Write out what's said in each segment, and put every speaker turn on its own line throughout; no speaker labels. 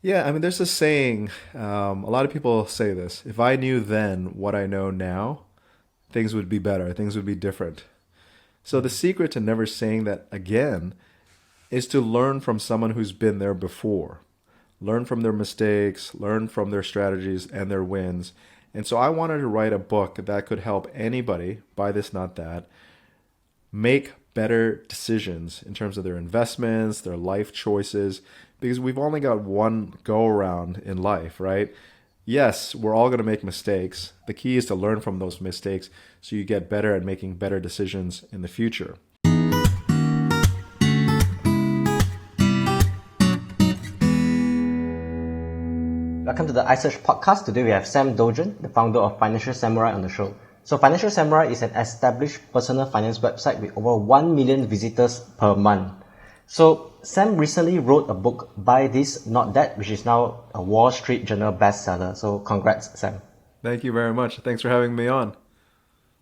Yeah, I mean, there's a saying, a lot of people say this. If I knew then what I know now, things would be better, things would be different. So the secret to never saying that again is to learn from someone who's been there before. Learn from their mistakes, learn from their strategies and their wins. And so I wanted to write a book that could help anybody, buy this, not that, make better decisions in terms of their investments, their life choices, because we've only got one go around in life, right? Yes, we're all going to make mistakes. The key is to learn from those mistakes so you get better at making better decisions in the future.
Welcome to the iSearch podcast. Today we have Sam Dogen, the founder of Financial Samurai, on the show. So Financial Samurai is an established personal finance website with over 1 million visitors per month. So Sam recently wrote a book, Buy This, Not That, which is now a Wall Street Journal bestseller. So congrats, Sam.
Thank you very much. Thanks for having me on.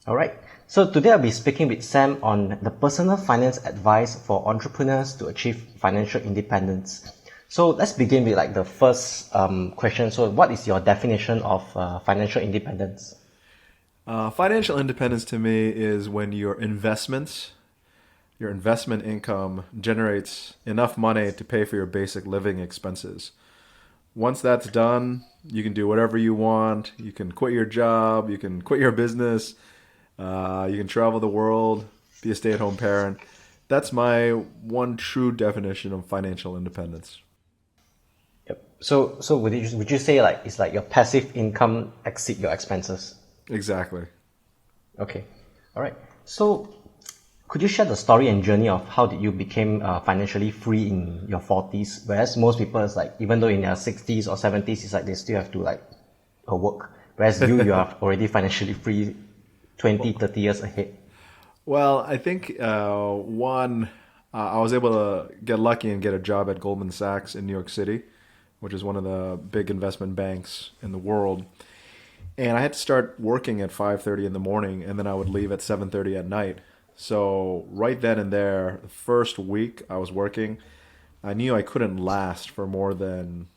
All right. So today I'll be speaking with Sam on the personal finance advice for entrepreneurs to achieve financial independence. So let's begin with like the first question. So what is your definition of financial independence?
Financial independence to me is when your investment income generates enough money to pay for your basic living expenses. Once that's done, you can do whatever you want. You can quit your job, you can quit your business, you can travel the world, be a stay-at-home parent. That's my one true definition of financial independence.
Yep. So would you say like it's like your passive income exceed your expenses?
Exactly.
Okay. All right. So could you share the story and journey of how did you become financially free in your 40s? Whereas most people is like, even though in their 60s or 70s, it's like they still have to like work. Whereas you are already financially free 20, 30 years ahead.
Well, I think I was able to get lucky and get a job at Goldman Sachs in New York City, which is one of the big investment banks in the world. And I had to start working at 5:30 in the morning, and then I would leave at 7:30 at night. So right then and there, the first week I was working, I knew I couldn't last for more than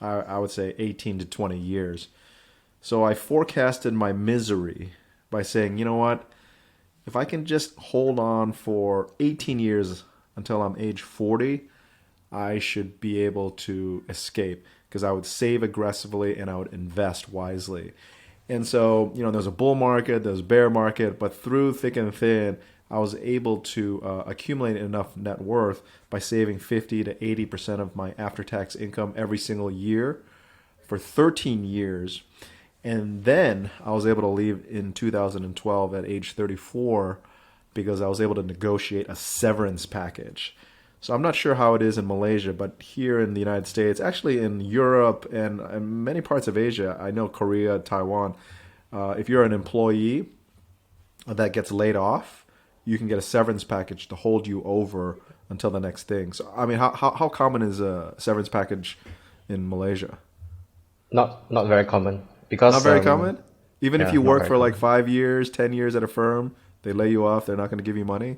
I would say 18 to 20 years. So I forecasted my misery by saying, you know what? If I can just hold on for 18 years until I'm age 40, I should be able to escape because I would save aggressively and I would invest wisely. And so, there's a bull market, there's a bear market, but through thick and thin, I was able to accumulate enough net worth by saving 50 to 80% of my after-tax income every single year for 13 years. And then I was able to leave in 2012 at age 34 because I was able to negotiate a severance package. So I'm not sure how it is in Malaysia, but here in the United States, actually in Europe and many parts of Asia, I know Korea, Taiwan, if you're an employee that gets laid off, you can get a severance package to hold you over until the next thing. So, I mean, how common is a severance package in Malaysia?
Not very common
Not
because
very common? Even if
yeah,
you
not
work
very
for like
common.
5 years, 10 years at a firm, they lay you off, they're not going to give you money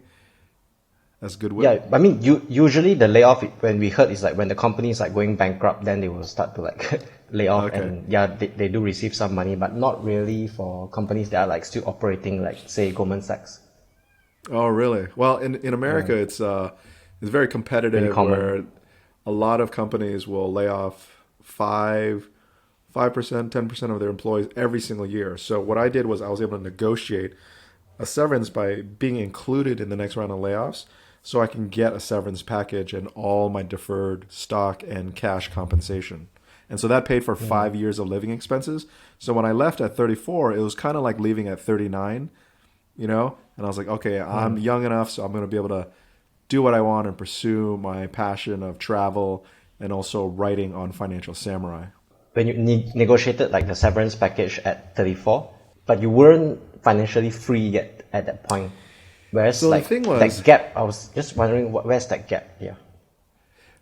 as goodwill?
Yeah, I mean, usually the layoff when we heard is like when the company is like going bankrupt, then they will start to like lay off,
Okay.
and yeah, they do receive some money, but not really for companies that are like still operating, like say Goldman Sachs.
Oh, really? Well, in
Yeah,
America, it's very
really
competitive
common.
where a lot of companies will lay off 5%, 10% of their employees every single year. So what I did was I was able to negotiate a severance by being included in the next round of layoffs so I can get a severance package and all my deferred stock and cash compensation. And so that paid for
Yeah.
5 years of living expenses. So when I left at 34, it was kind of like leaving at 39. And I was like, okay, I'm
Mm.
young enough, so I'm going to be able to do what I want and pursue my passion of travel and also writing on Financial Samurai.
When you negotiated like the severance package at 34, but you weren't financially free yet at that point. Whereas
So the
like
thing
that
was,
gap, I was just wondering where's that gap? Yeah.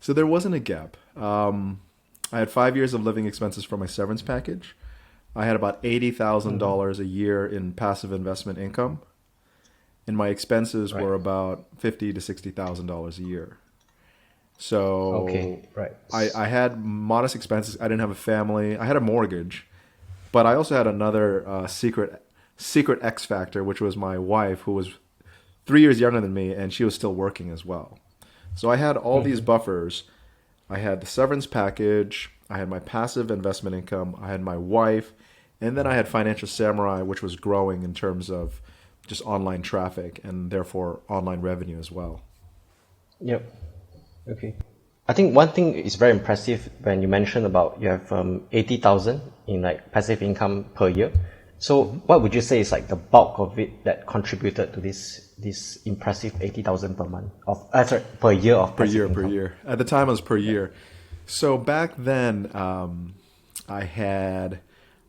so there wasn't a gap. I had 5 years of living expenses for my severance package. I had about
Mm-hmm.
$80,000 a year in passive investment income, and my expenses
Right.
were about $50,000 to $60,000 a year. So
Okay, right.
I had modest expenses. I didn't have a family. I had a mortgage, but I also had another secret X factor, which was my wife, who was 3 years younger than me, and she was still working as well. So I had all these buffers. I had the severance package. I had my passive investment income. I had my wife, and then I had Financial Samurai, which was growing in terms of just online traffic and therefore online revenue as well.
Yep. Okay. I think one thing is very impressive when you mentioned about you have 80,000 in like passive income per year. So what would you say is like the bulk of it that contributed to this impressive 80,000 per month of sorry, per year of
Per
passive
year, per
income?
year. At the time, it was per year. So back then, I had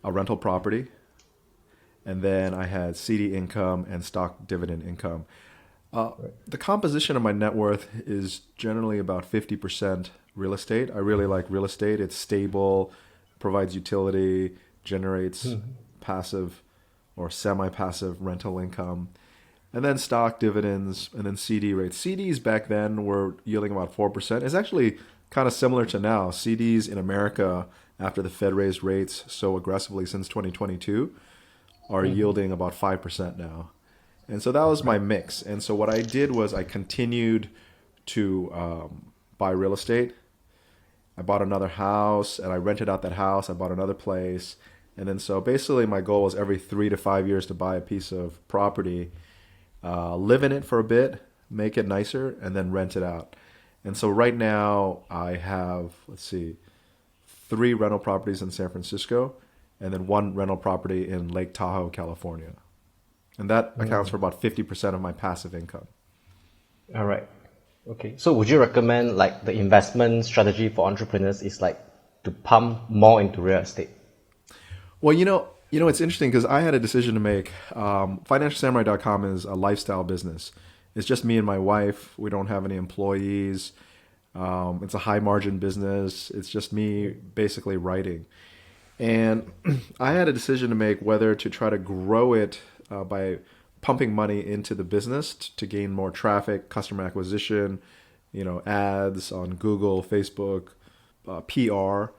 a rental property, and then I had CD income and stock dividend income. The composition of my net worth is generally about 50% real estate. I really like real estate. It's stable, provides utility, generates passive or semi-passive rental income. And then stock dividends and then CD rates. CDs back then were yielding about 4%. It's actually kind of similar to now. CDs in America, after the Fed raised rates so aggressively since 2022, are yielding about 5% now. And so that was my mix. And so what I did was I continued to buy real estate. I bought another house and I rented out that house. I bought another place. And then so basically my goal was every 3 to 5 years to buy a piece of property, live in it for a bit, make it nicer, and then rent it out. And so right now I have, let's see, 3 rental properties in San Francisco and then 1 rental property in Lake Tahoe, California. And that accounts for about 50% of my passive income.
All right. Okay. So would you recommend like the investment strategy for entrepreneurs is like to pump more into real estate?
Well, it's interesting because I had a decision to make. FinancialSamurai.com is a lifestyle business. It's just me and my wife. We don't have any employees. It's a high margin business. It's just me basically writing. And I had a decision to make whether to try to grow it by pumping money into the business to gain more traffic, customer acquisition, ads on Google, Facebook, PR.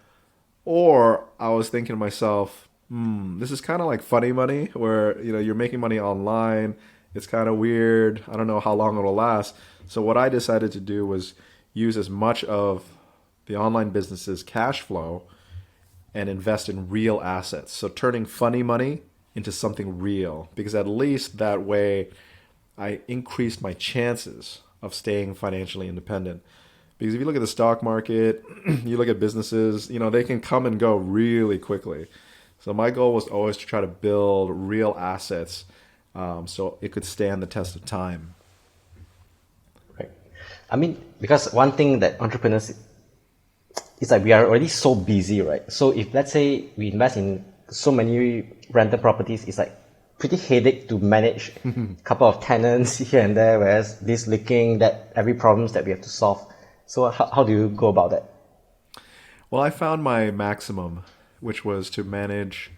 Or I was thinking to myself, this is kind of like funny money where, you're making money online. It's kind of weird. I don't know how long it'll last. So what I decided to do was use as much of the online business's cash flow and invest in real assets. So turning funny money into something real, because at least that way I increased my chances of staying financially independent. Because if you look at the stock market, you look at businesses, they can come and go really quickly. So my goal was always to try to build real assets so it could stand the test of time.
Right. I mean, because one thing that entrepreneurs is like we are already so busy, right? So if let's say we invest in so many rental properties, it's like pretty headache to manage a couple of tenants here and there, whereas this leaking, that every problems that we have to solve. So how do you go about that?
Well, I found my maximum, which was to manage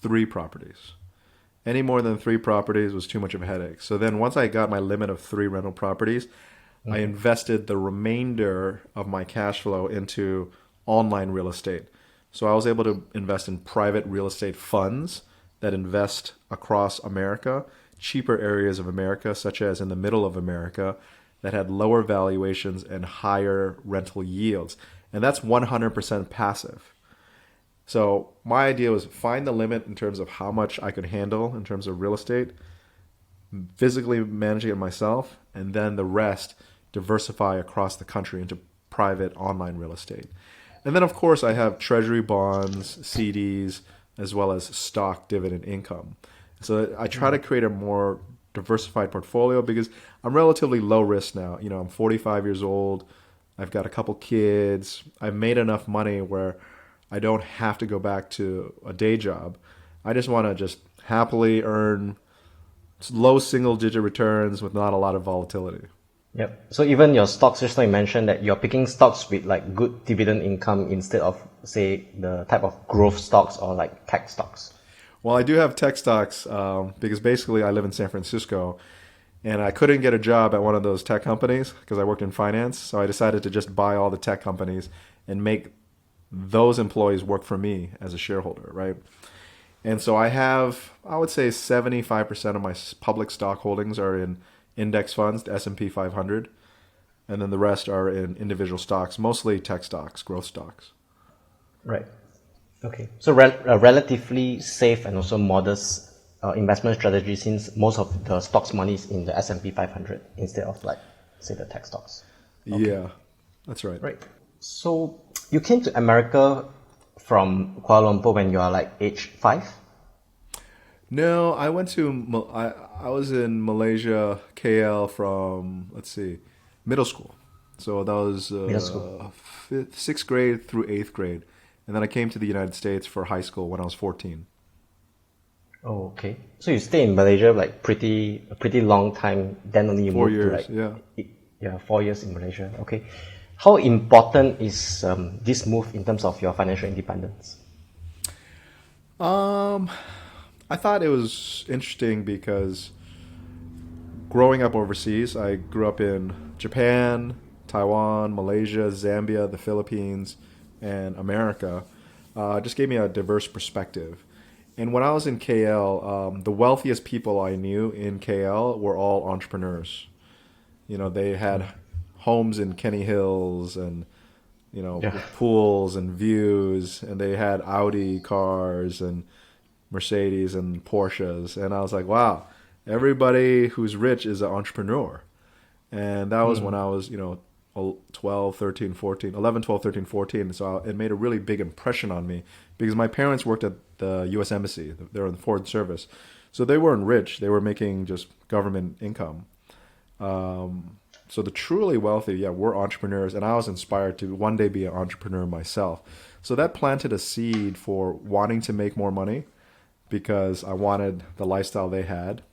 3 properties. Any more than 3 properties was too much of a headache. So then once I got my limit of 3 rental properties, I invested the remainder of my cash flow into online real estate. So I was able to invest in private real estate funds that invest across America, cheaper areas of America, such as in the middle of America, that had lower valuations and higher rental yields. And that's 100% passive. So my idea was find the limit in terms of how much I could handle in terms of real estate, physically managing it myself, and then the rest diversify across the country into private online real estate. And then, of course, I have treasury bonds, CDs, as well as stock dividend income. So I try to create a more diversified portfolio because I'm relatively low risk now. I'm 45 years old. I've got a couple kids. I've made enough money where I don't have to go back to a day job. I just want to just happily earn low single digit returns with not a lot of volatility.
Yep. So even your stocks, just like you mentioned that you're picking stocks with like good dividend income instead of say the type of growth stocks or like tech stocks.
Well, I do have tech stocks because basically I live in San Francisco And I couldn't get a job at one of those tech companies because I worked in finance. So I decided to just buy all the tech companies and make those employees work for me as a shareholder, right? And so I have, I would say 75% of my public stock holdings are in index funds, the S&P 500, and then the rest are in individual stocks, mostly tech stocks, growth stocks.
Right. Okay. So a relatively safe and also modest investment strategy, since most of the stocks money is in the S&P 500 instead of like, say, the tech stocks. Okay.
Yeah, that's right.
Right. So you came to America from Kuala Lumpur when you are like age 5?
No, I went to I was in Malaysia, KL from let's see, middle school. So that was
Middle school.
sixth grade through eighth grade, and then I came to the United States for high school when I was 14.
Oh, okay. So you stay in Malaysia like a pretty long time. Then only you
4
moved to
years,
like
yeah.
yeah, 4 years in Malaysia. Okay. How important is this move in terms of your financial independence?
Um, I thought it was interesting because growing up overseas, I grew up in Japan, Taiwan, Malaysia, Zambia, the Philippines, and America. Just gave me a diverse perspective. And when I was in KL, the wealthiest people I knew in KL were all entrepreneurs. You know, they had homes in Kenny Hills and, you know,
Yeah.
with pools and views, and they had Audi cars and Mercedes and Porsches. And I was like, wow, everybody who's rich is an entrepreneur. And that was when I was, you know, 12, 13, 14, 11, 12, 13, 14. So it made a really big impression on me because my parents worked at the U.S. Embassy. They were in the Foreign Service. So they weren't rich. They were making just government income. So the truly wealthy, yeah, were entrepreneurs. And I was inspired to one day be an entrepreneur myself. So that planted a seed for wanting to make more money because I wanted the lifestyle they had.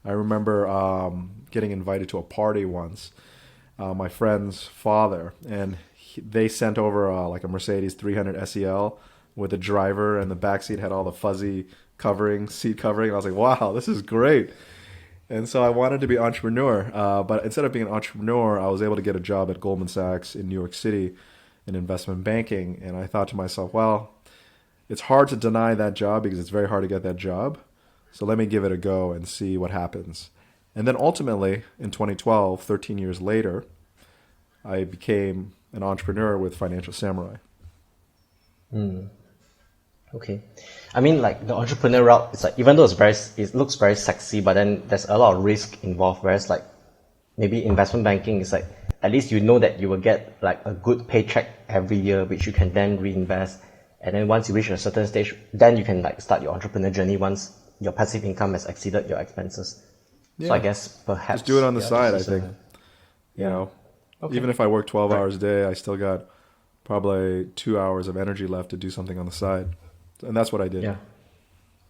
I remember getting invited to a party once, my friend's father, and they sent over like a Mercedes 300 SEL with a driver, and the back seat had all the fuzzy covering, seat covering. And I was like, wow, this is great. And so I wanted to be an entrepreneur, but instead of being an entrepreneur, I was able to get a job at Goldman Sachs in New York City in investment banking. And I thought to myself, well, it's hard to deny that job because it's very hard to get that job. So let me give it a go and see what happens. And then ultimately, in 2012, 13 years later, I became an entrepreneur with Financial Samurai.
Okay. I mean, like the entrepreneur route, it's like even though it looks very sexy, but then there's a lot of risk involved. Whereas like maybe investment banking is like at least you know that you will get like a good paycheck every year, which you can then reinvest. And then once you reach a certain stage, then you can like start your entrepreneur journey once your passive income has exceeded your expenses. So I
Yeah,
guess perhaps
just do it on the
yeah,
side, I
this is
think.
a
You
yeah.
know,
Okay.
even if I work 12
Right.
hours a day, I still got probably 2 hours of energy left to do something on the side. And that's what I did.
Yeah.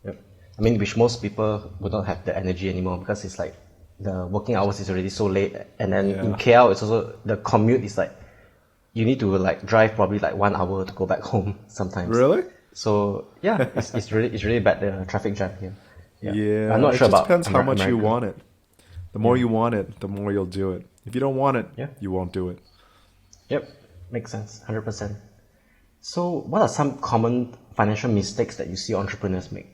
Yep. I mean, which most people would not have the energy anymore because it's like the working hours is already so late, and then in
Yeah.
KL it's also the commute is like you need to like drive probably like 1 hour to go back home sometimes.
Really?
So yeah, it's really bad the traffic jam here. Yeah, I'm
Yeah,
not
it
sure
just
about
depends how much you
America.
want it. The more
Yeah,
you want it, the more you'll do it. If you don't want it,
yeah,
you won't do it.
yep, makes sense, 100%. So what are some common financial mistakes that you see entrepreneurs make?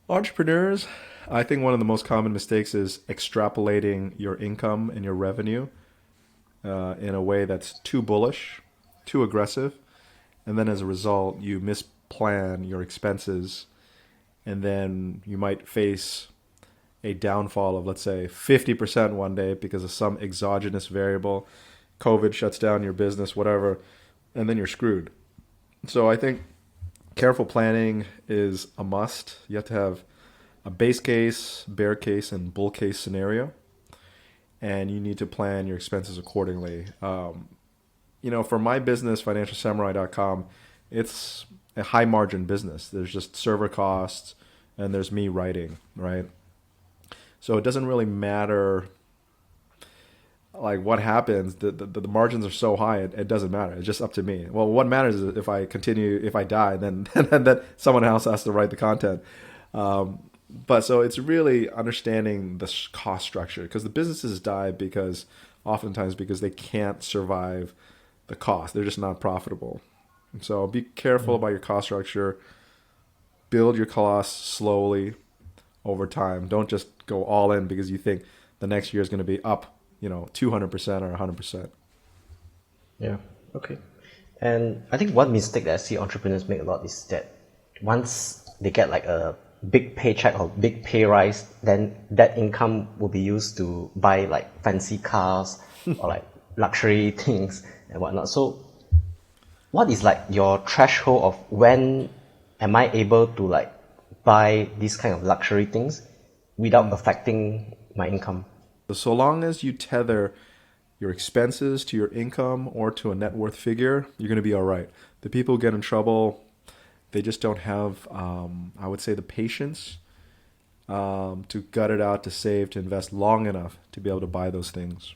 Entrepreneurs, I think one of the most common mistakes is extrapolating your income and your revenue in a way that's too bullish, too aggressive, and then as a result, you misplan your expenses, and then you might face a downfall of, let's say, 50% one day because of some exogenous variable. COVID shuts down your business, whatever, and then you're screwed. So I think careful planning is a must. You have to have a base case, bear case, and bull case scenario, and you need to plan your expenses accordingly. You know, for my business, financialsamurai.com, it's a high margin business. There's just server costs and there's me writing, right? So it doesn't really matter like what happens. The margins are so high, it doesn't matter. It's just up to me. Well, what matters is if I continue, if I die, then then someone else has to write the content. But so it's really understanding the cost structure because the businesses die because oftentimes because they can't survive the cost. They're just not profitable. And so be careful about your cost structure. Build your costs slowly over time. Don't just go all in because you think the next year is going to be up, 200% or 100%.
Yeah. Okay. And I think one mistake that I see entrepreneurs make a lot is that once they get like a big paycheck or big pay rise, then that income will be used to buy like fancy cars or like luxury things and whatnot. So what is like your threshold of when am I able to like buy these kind of luxury things without affecting my income?
So long as you tether your expenses to your income or to a net worth figure, you're going to be all right. The people who get in trouble, they just don't have, I would say, the patience to gut it out, to save, to invest long enough to be able to buy those things.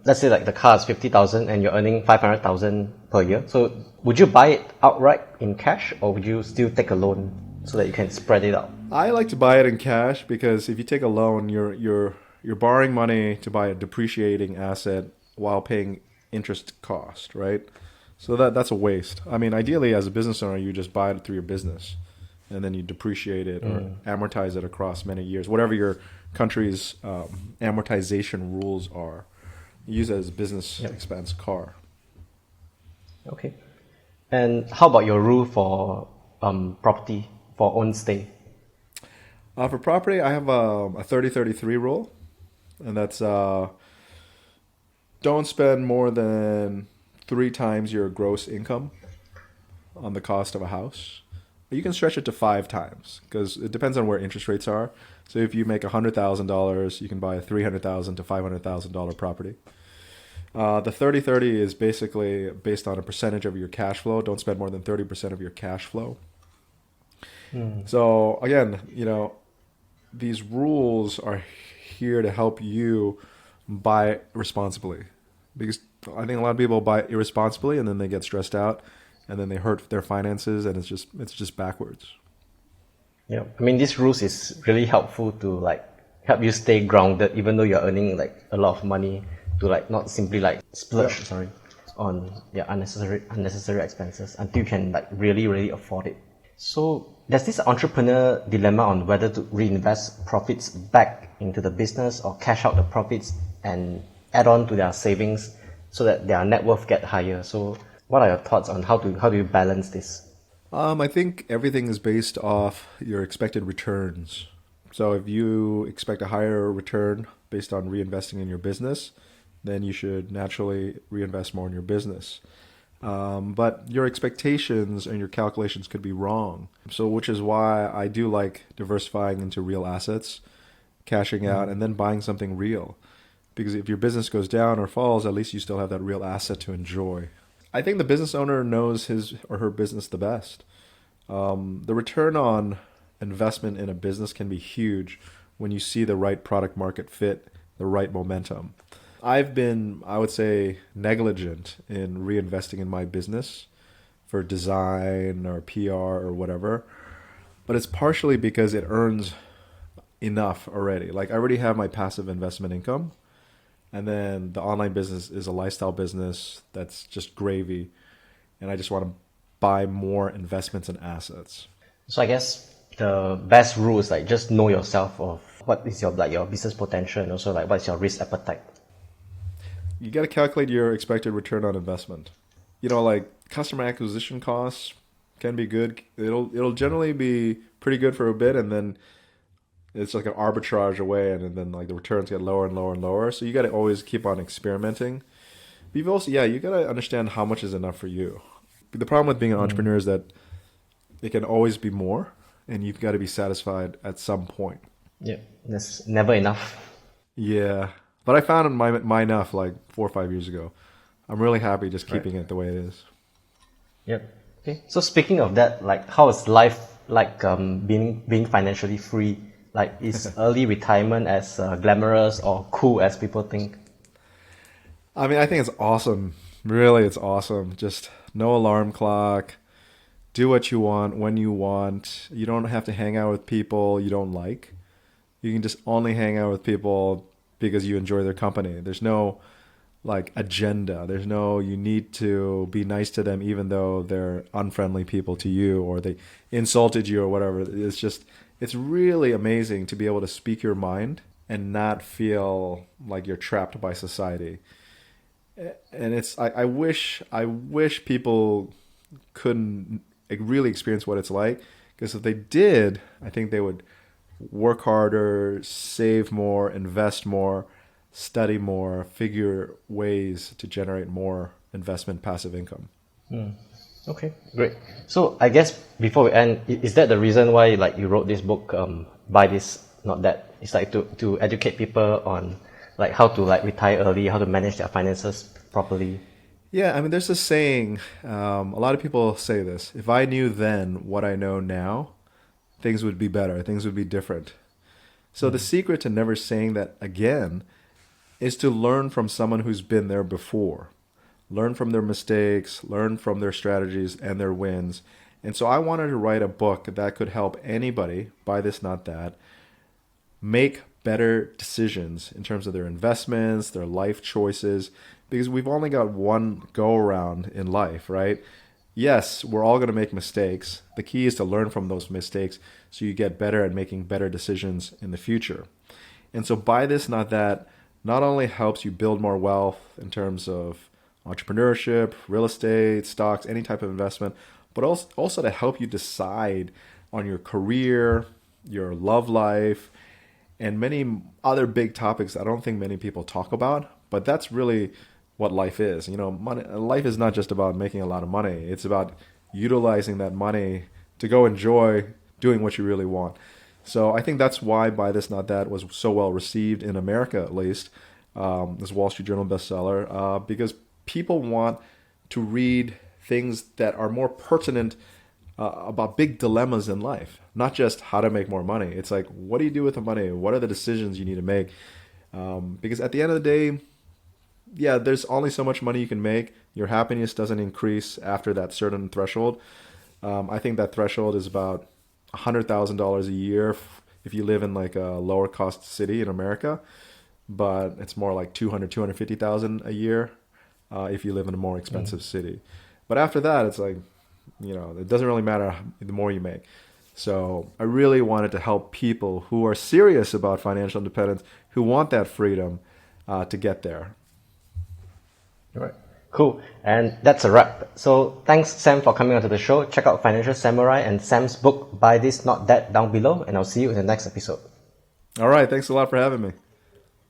Let's say like the car is 50,000 and you're earning 500,000 per year. So would you buy it outright in cash or would you still take a loan so that you can spread it out?
I like to buy it in cash because if you take a loan, you're borrowing money to buy a depreciating asset while paying interest cost, right? So that's a waste. I mean, ideally, as a business owner, you just buy it through your business, and then you depreciate it or amortize it across many years, whatever your country's amortization rules are. Use it as a business expense car.
Okay. And how about your rule for property for own stay?
For property, I have a 30-33 rule, and that's don't spend more than 3 times your gross income on the cost of a house. You can stretch it to 5 times because it depends on where interest rates are. So if you make $100,000, you can buy a $300,000 to $500,000 property. The 30-30 is basically based on a percentage of your cash flow. Don't spend more than 30% of your cash flow. So again, these rules are here to help you buy responsibly, because I think a lot of people buy irresponsibly and then they get stressed out and then they hurt their finances and it's just backwards.
Yeah, I mean, these rules is really helpful to like help you stay grounded even though you're earning like a lot of money, to like not simply like splurge on unnecessary expenses until you can like really afford it. So there's this entrepreneur dilemma on whether to reinvest profits back into the business or cash out the profits and add on to their savings so that their net worth get higher. So what are your thoughts on how do you balance this?
I think everything is based off your expected returns. So if you expect a higher return based on reinvesting in your business, then you should naturally reinvest more in your business. But your expectations and your calculations could be wrong. So which is why I do like diversifying into real assets, cashing out, and then buying something real. Because if your business goes down or falls, at least you still have that real asset to enjoy. I think the business owner knows his or her business the best. The return on investment in a business can be huge when you see the right product market fit, the right momentum. I've been, I would say, negligent in reinvesting in my business for design or PR or whatever. But it's partially because it earns enough already. Like I already have my passive investment income. And then the online business is a lifestyle business that's just gravy. And I just want to buy more investments and assets.
So I guess the best rule is like just know yourself of what is your business potential and also like what's your risk appetite.
You got to calculate your expected return on investment. Like customer acquisition costs can be good. It'll generally be pretty good for a bit, and then it's like an arbitrage away, and then like the returns get lower and lower and lower. So you got to always keep on experimenting. But you've also, you got to understand how much is enough for you. The problem with being an entrepreneur is that it can always be more, and you've got to be satisfied at some point.
Yeah, that's never enough.
Yeah, but I found my enough like 4 or 5 years ago. I'm really happy just keeping it the way it is.
Yep. Okay. So speaking of that, like how is life like being financially free? Like is early retirement as glamorous or cool as people think?
I mean, I think it's awesome. Really, it's awesome. Just no alarm clock, do what you want when you want. You don't have to hang out with people you don't like. You can just only hang out with people because you enjoy their company. There's no like agenda. There's no you need to be nice to them even though they're unfriendly people to you or they insulted you or whatever. It's really amazing to be able to speak your mind and not feel like you're trapped by society. And I wish people couldn't really experience what it's like, because if they did, I think they would work harder, save more, invest more, study more, figure ways to generate more investment passive income.
Okay, great. So I guess before we end, is that the reason why like you wrote this book, Buy This, Not That? It's like to educate people on like how to like retire early, how to manage their finances properly.
Yeah, I mean, there's this saying, a lot of people say this: if I knew then what I know now, things would be better, things would be different. So the secret to never saying that again is to learn from someone who's been there before. Learn from their mistakes, learn from their strategies and their wins. And so I wanted to write a book that could help anybody, buy this, not that, make better decisions in terms of their investments, their life choices, because we've only got one go around in life, right? Yes, we're all going to make mistakes. The key is to learn from those mistakes so you get better at making better decisions in the future. And so buy this, not that, not only helps you build more wealth in terms of entrepreneurship, real estate, stocks, any type of investment, but also to help you decide on your career, your love life, and many other big topics I don't think many people talk about, but that's really what life is. Money, life is not just about making a lot of money. It's about utilizing that money to go enjoy doing what you really want. So I think that's why Buy This, Not That was so well received in America, at least. This Wall Street Journal bestseller, because people want to read things that are more pertinent about big dilemmas in life, not just how to make more money. It's like, what do you do with the money? What are the decisions you need to make? Because at the end of the day, yeah, there's only so much money you can make. Your happiness doesn't increase after that certain threshold. I think that threshold is about $100,000 a year if you live in like a lower cost city in America, but it's more like 250,000 a year if you live in a more expensive city. But after that, it's like, it doesn't really matter the more you make. So I really wanted to help people who are serious about financial independence, who want that freedom to get there.
All right. Cool. And that's a wrap. So thanks, Sam, for coming onto the show. Check out Financial Samurai and Sam's book, Buy This, Not That, down below, and I'll see you in the next episode.
All right. Thanks a lot for having me.